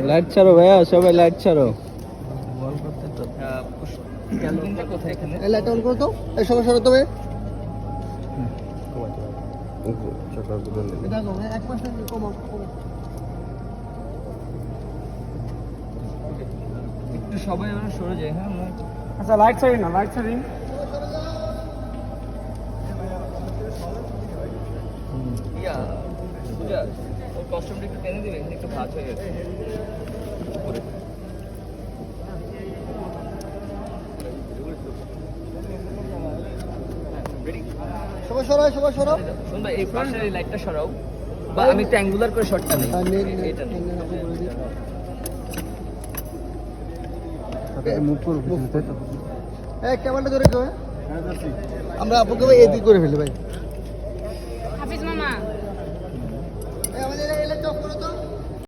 Light ছাড়ো ভাইয়া, সবাই লাইট ছাড়ো। লাইট অন করো তো, এই সবাই সরো তবে। একটু সবাই এবার সরে যায়। হ্যাঁ আচ্ছা লাইট ছাড়ি না, লাইট ছাড়ি। ইয়া পূজা ওর কস্টিউমটা একটু টেনে দিবে, একটু ভাঁজ হয়ে গেছে। সবাই সরাই, সবাই সরাও। শুনবা এই পাশের এই লাইটটা সরাও, বা আমি একটু অ্যাঙ্গুলার করে শটটা নেই। এটা নেই। মুভ করো, ক্যামেরাটা ধরে কেউ, আমরা আপুকে ভাই এদিক করে ফেলি ভাই। হাফিজ মামা আমাদের এলে চক করো তো।